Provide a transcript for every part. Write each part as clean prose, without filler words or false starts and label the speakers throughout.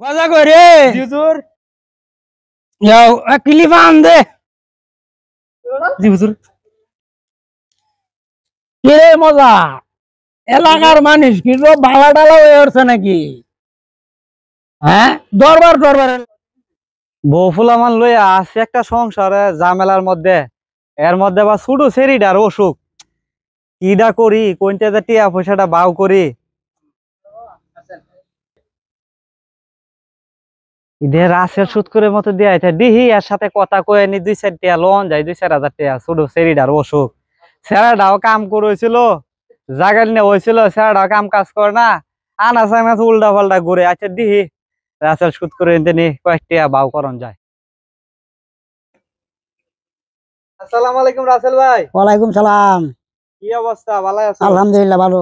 Speaker 1: মজা করে
Speaker 2: হুজুর
Speaker 1: যাও ক্লিপ আন দে
Speaker 2: জি হুজুর
Speaker 1: কি রে মজা এলাকার মানুষ কি সব ভালা টালা হয়ে উঠছে নাকি? হ্যাঁ, দরবার দরবার
Speaker 2: বউ ফুলামান লইয়া আছে একটা সংসারে ঝামেলার মধ্যে। এর মধ্যে বা ছোট সেরিডার অসুখ। কিডা করি কোনটা টিয়া পয়সাটা বাউ করি ইডে রাশের সুদ করে মতো দিয়া দিহি এর সাথে কথা কয়ে নি 2-4 টিয়া লোন যায় 2-4 হাজার টিয়া ছোট সেরিডার অসুখ। সেরাডাও কাম করেছিল জাগাল নিয়ে হয়েছিল সেরাডাও কাম কাজ করে না আনা সানা উল্টা পাল্টা ঘুরে আচ্ছা দিহি রাশের সুদ করে নি কয়েকটিয়া বাউ করন যায়। আসসালামু আলাইকুম রাসেল ভাই।
Speaker 1: ওয়ালাইকুম সালাম।
Speaker 2: কি অবস্থা, ভালো আছো?
Speaker 1: আলহামদুলিল্লাহ ভালো।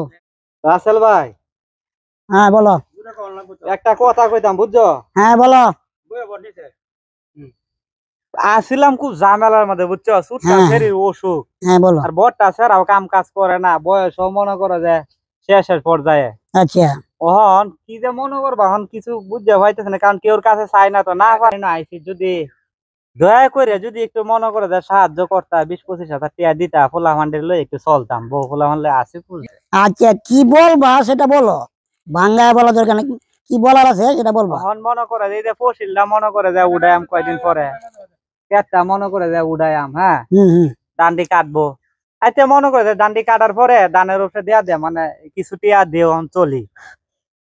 Speaker 2: রাসেল ভাই
Speaker 1: হ্যাঁ বলো।
Speaker 2: একটা কথা কইতাম বুঝছো?
Speaker 1: হ্যাঁ বলো।
Speaker 2: আসিলাম খুব ঝামেলার মধ্যে বুঝছো, সুটটা
Speaker 1: হ্যাঁ।
Speaker 2: শরীর অসুখ
Speaker 1: হ্যাঁ বলো।
Speaker 2: আর বড়টা স্যারাও কাম কাজ করে না, বয়স মনে করে যে শেষের পর্যায়ে।
Speaker 1: আচ্ছা
Speaker 2: ওহন কি যে মনে করবা হন কিছু বুঝতে পাইতেছে না, কারণ কেউর কাছে চাই না তো না পারি না আইসি। যদি দয়া করে যদি একটু মনে করে যে সাহায্য করতা 20-25 হাজার টিয়া দিতা ফুলা মান্ডির লই একটু চলতাম, বউ ফুলা মানলে আসি বুঝছে।
Speaker 1: আচ্ছা কি বলবা সেটা বলো, বাংলায় বলা দরকার নেই, কি বলার আছে সেটা বলবা।
Speaker 2: হন মনে করে যে এই যে ফসিলটা মনে করে যে উড়াইম কয়দিন পরে পেটটা মনে করে যে উড়াইম, হ্যাঁ
Speaker 1: হুম।
Speaker 2: ডান্ডি কাটবো। আচ্ছা মনে করে যে ডান্ডি কাটার পরে ধানের উপরে দেয়া দে মানে কিছু টিয়া দিয়ে চলি।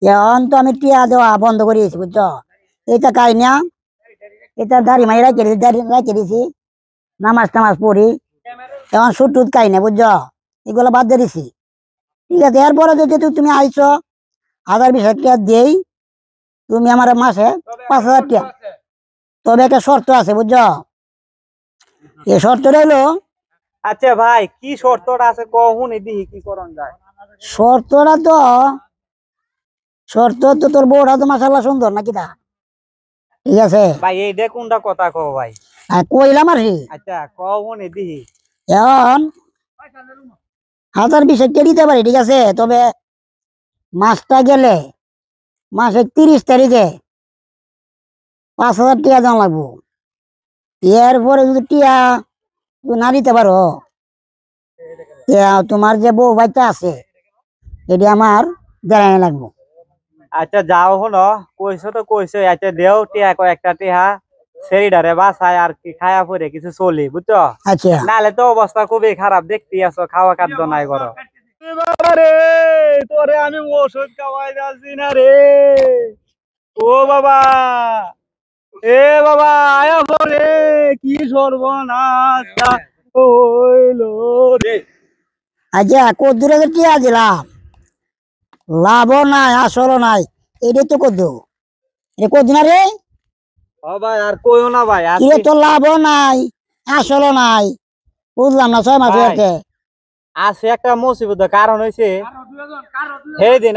Speaker 1: এখন তো আমি টিয়া দেওয়া বন্ধ করে দিয়েছি বুঝছো, এটা কাই না, এটা দাড়ি মাই রাখে দিছি, নামাজ টামাজ পড়ি, এখন সুট টুট খাই না বুঝছো, এগুলো বাদ দিয়ে দিছি। ঠিক আছে, এরপরে যদি তুমি আইছো 1000-20,000 টাকা দিয়েই তুমি আমার মাসে 5,000 টাকা, তবে একটা শর্ত আছে বুঝছো, এই শর্তটা হলো,
Speaker 2: আচ্ছা ভাই কি শর্তটা আছে কহুন দিহি কি করন যায়।
Speaker 1: শর্তটা তো শর্ত তো তোর বউটা তো মাশাআল্লাহ সুন্দর নাকি তা, ঠিক আছে
Speaker 2: ভাই এই কোনটা কথা কও ভাই।
Speaker 1: কইলাম আর কি।
Speaker 2: আচ্ছা কহুন দিহি।
Speaker 1: এখন 1000-20,000 টাকা দিতে পারি, ঠিক আছে, তবে মাসটা গেলে মাসের 30 তারিখে 5,000 টাকা দেওয়া লাগবো। এরপরে যদি টিয়া তুমি না দিতে পারো, তোমার যে বউ বাচ্চা আছে এটি আমার দেড়াই লাগবো।
Speaker 2: আচ্ছা যাও হলো কইছো তো কইছো, আচ্ছা দেও টিয়া কয়েকটা টিহা সেরিডারে বাসায় আর কি খায়া পরে কিছু চলি বুঝছো।
Speaker 1: আচ্ছা
Speaker 2: নাহলে তো অবস্থা খুবই খারাপ, দেখতে আছো খাওয়া খাদ্য নাই করো। রে তোরে আমি ওষুধ খাওয়াই যাচ্ছি না রে। ও বাবা, এ বাবা আয়া পরে কি সর্বনাশ হইলো রে।
Speaker 1: আচ্ছা কদ্দুরে টিয়া দিলাম, লাভও নাই আসলও নাই, এটাই তো কদ্দু, এটা কদ্দু না রে,
Speaker 2: ও ভাই আর কইও না ভাই, আর
Speaker 1: কিরে তোর লাভও নাই আসলও নাই, বুঝলাম না, 6 মাস
Speaker 2: ভাই
Speaker 1: হয়েছে।
Speaker 2: আছে একটা মুসিবতের কারণ হয়েছে, সেই দিন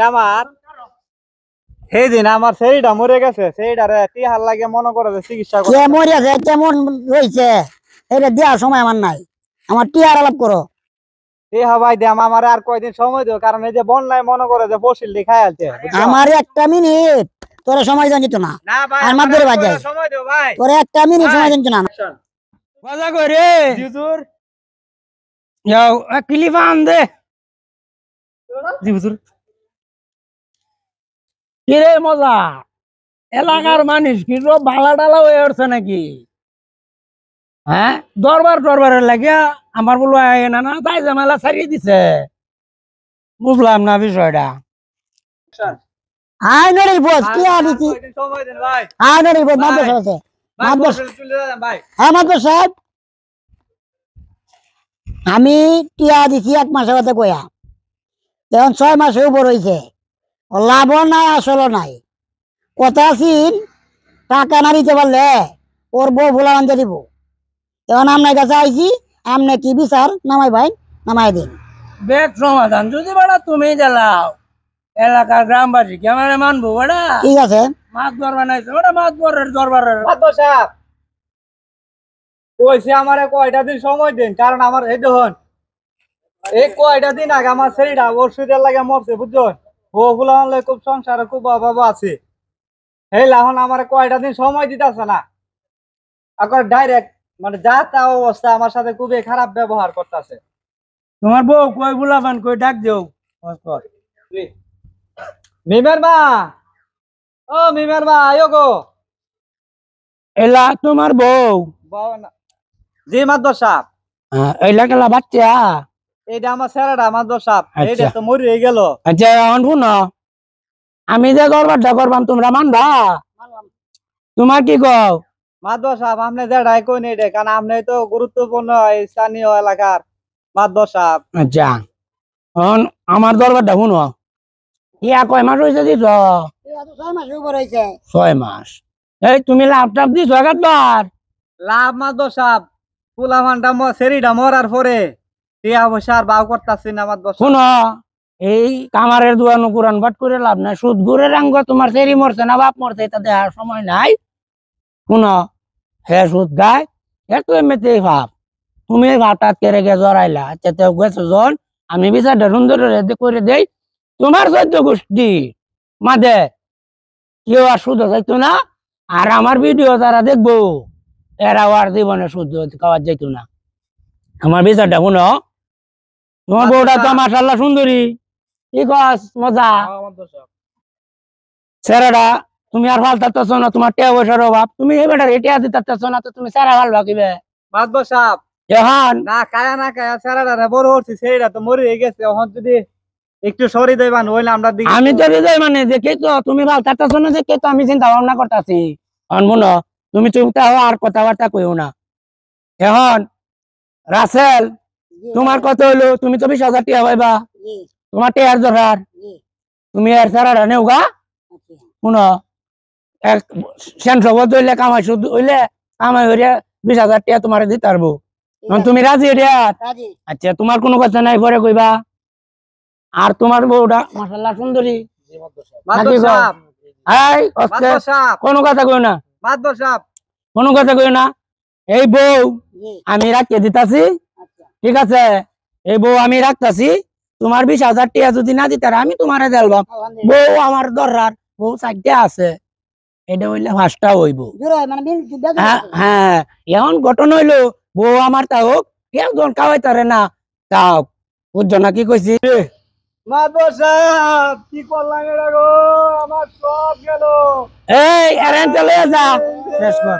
Speaker 2: আমার সেইটা মরে গেছে, সেইটারে টিহার লাগে মনে করে যে চিকিৎসা
Speaker 1: কে
Speaker 2: করে।
Speaker 1: মরিয়াছে কেমন রয়েছে এটা দেওয়ার সময় আমার নাই, আমার টিয়ার আলাপ করো।
Speaker 2: টিহা ভাই দে আমার আর কয়দিন সময় দিও, কারণ এই যে বন্যায় মনে করে যে ফসিল খাই আছে।
Speaker 1: আমার 1 মিনিট তোরা সময় দেওয়া যেত না,
Speaker 2: না ভাই
Speaker 1: আর মাত্র বাজাই
Speaker 2: সময় দিও ভাই।
Speaker 1: তোরা 1 মিনিট সময় দিত না। মজা করে
Speaker 2: হুজুর
Speaker 1: যাও ক্লিপ আন দে
Speaker 2: জি হুজুর
Speaker 1: কি রে মজা এলাকার মানুষ কি সব ভালা টালা হয়ে উঠছে নাকি? হ্যাঁ, দরবার দরবারের লাগিয়া আমার বলো না না তাই ঝামেলা ছাড়িয়ে দিছে, বুঝলাম না বিষয়টা। আয় নড়ি বস কি আনিছি,
Speaker 2: সময় দেন ভাই।
Speaker 1: আয় নড়ি বস মাদ্রাস আছে, মাদ্রাস।
Speaker 2: ভাই
Speaker 1: হ্যাঁ মাদ্রাস সাহেব, আমি টিয়া দিছি 1 মাসের কথা কয়া, এখন 6 মাসের উপর হয়েছে, লাভও নাই আসলও নাই, কথা আছিন টাকা না দিতে পারলে ওর বউ ভোলা আনতে দিব। এখন আপনার কাছে আইছি, আপনি কি বিচার নামাই ভাই নামাই দিন। বেগ সমাধান যদি বেড়া তুমি জ্বালাও, এলাকার গ্রামবাসী কেমন মানবো বেড়া, ঠিক আছে মাছ দরবার নাইছে বেড়া, মাছ দরবারের
Speaker 2: সাহেব কইছে আমারে কয়টা দিন সময় দেন, কারণ আমার এই দেখুন এই কয়টা দিন আগে আমার ছেলেটা ওষুধের লাগে মরছে বুঝছো। ও ফুলা খুব সংসারে খুব অভাব আছে। এই লাহন আমার কয়টা দিন সময় দিতেছে না, এখন ডাইরেক্ট মানে যা তা অবস্থা আমার সাথে খুবই খারাপ ব্যবহার করতেছে।
Speaker 3: তোমার বউ কই বুলাবান কই ডাক দেও।
Speaker 2: মিমের মা, ও মিমের মা আয়ো গো।
Speaker 3: এলা তোমার বউ?
Speaker 2: জি মাদ্দর সাহেব।
Speaker 3: এলা কেলা বাচ্চা?
Speaker 2: এইটা আমার ছেলেটা মাদ্দর সাহেব, এইটা
Speaker 3: আচ্ছা।
Speaker 2: তো মরে গেল।
Speaker 3: আচ্ছা এখন শুনো, আমি যে করবারটা করবাম তোমরা মানবা? তোমার কি কও?
Speaker 2: মাদ্দর সাহেব আপনি যে ডাই কই নেই কারণ আপনি তো গুরুত্বপূর্ণ এই স্থানীয় এলাকার মাদ্দর সাহেব।
Speaker 3: আচ্ছা এখন আমার দরবারটা শুনো, ইয়া কয় মাস হয়েছে দিছ?
Speaker 1: 6 মাসের উপর হয়েছে।
Speaker 3: 6 মাস। এই তুমি লাভটাপ দিছ একবার?
Speaker 2: লাভ মাদ্দর সাহেব, পুলামানটা সেরিটা মরার পরে টিয়া পয়সা আর বাউ করতেছি না মাদ্দর সাহেব।
Speaker 3: শুনো, এই কামারের দোয়ানো কোরআন পাঠ করে লাভ নাই। সুদ ঘুরে রাঙ্গ তোমার সেরি মরছে না বাপ মরছে এটা দেখার সময় নাই। শুনো, হে সুদ গায় একটু এমনিতেই ভাব, তুমি ভাবটা কেড়ে গে জড়াইলা। আচ্ছা তো গেছো জন, আমি বিচারটা সুন্দর করে দেই। তোমার 14 গোষ্ঠী মাঝে কেউ আর সুদ যাইতো না, আর আমার ভিডিও যারা দেখবো এরাও আর জীবনে সুদ খাওয়ার যাইতো না। আমার বিচারটা শুনো, তোমার বউটা তো মাশাআল্লাহ সুন্দরী, কি কস মজা ছেড়াটা। তুমি আর ভাল থাকতেছ না, তোমার টেয়া পয়সার অভাব, তুমি এই বেটার টেয়া দিতেছ না, তো তুমি ছেড়া ভাল ভাবিবে
Speaker 2: মাদ্দর সাহেব
Speaker 3: এখন?
Speaker 2: না কায়া না কায়া ছেলেটা বড় হচ্ছে, সেরিটা তো মরে গেছে। এখন যদি একটু সরি দেবেন হইলে আমরা দিকে।
Speaker 3: আমি তো হৃদয় মানে দেখে তো তুমি ভাল থাকতেছ না দেখে তো আমি চিন্তা ভাবনা করতেছি। এখন মনো তুমি চুপটা হও আর কথাবার্তা কইও না। এখন রাসেল তোমার কত হইলো? তুমি তো 20,000 টিয়া পাইবা,
Speaker 1: জি
Speaker 3: তোমার টেয়ার দরকার,
Speaker 1: জি।
Speaker 3: তুমি এর ছাড়া নেও গা।
Speaker 1: আচ্ছা
Speaker 3: শুনো, এক সেন সবত হইলে কামাই শুধু হইলে কামাই হইলে 20,000 টিয়া তোমার দিতে পারবো। এখন তুমি রাজি এটা?
Speaker 1: রাজি।
Speaker 3: আচ্ছা তোমার কোনো কথা নাই, পরে কইবা। আর তোমার বউটা মাশাআল্লাহ সুন্দরী।
Speaker 2: মাদ্দর সাহেব,
Speaker 3: এই অস্তে
Speaker 2: মাদ্দর সাহেব,
Speaker 3: কোনো কথা কইও না,
Speaker 2: মাদ্দর সাহেব।
Speaker 3: কোনো কথা কইও না। এই বউ
Speaker 1: জি
Speaker 3: আমি রাখিয়ে দিতাছি,
Speaker 1: আচ্ছা
Speaker 3: ঠিক আছে? এই বউ আমি রাখতাছি। তোমার 20,000 টিয়া যদি না দিতার আমি তোমারে দেলবাম।
Speaker 1: আলহামদুলিল্লাহ।
Speaker 3: বউ আমার দরকার, বউ 4টা আছে, এটা হইলে 5টা হইব।
Speaker 1: জোরে মানে মিল বেদন
Speaker 3: হ্যাঁ হ্যাঁ, এখন ঘটনা হইলো বউ আমার তা হোক, একজন খাওয়াইতারে না তাও বুঝছো না কি কইছি?
Speaker 2: মাদ্দর সাহেব কি করলাম এটা গো, আমার সব গেল।
Speaker 3: এই এরেন চলে যা, শেষ কর।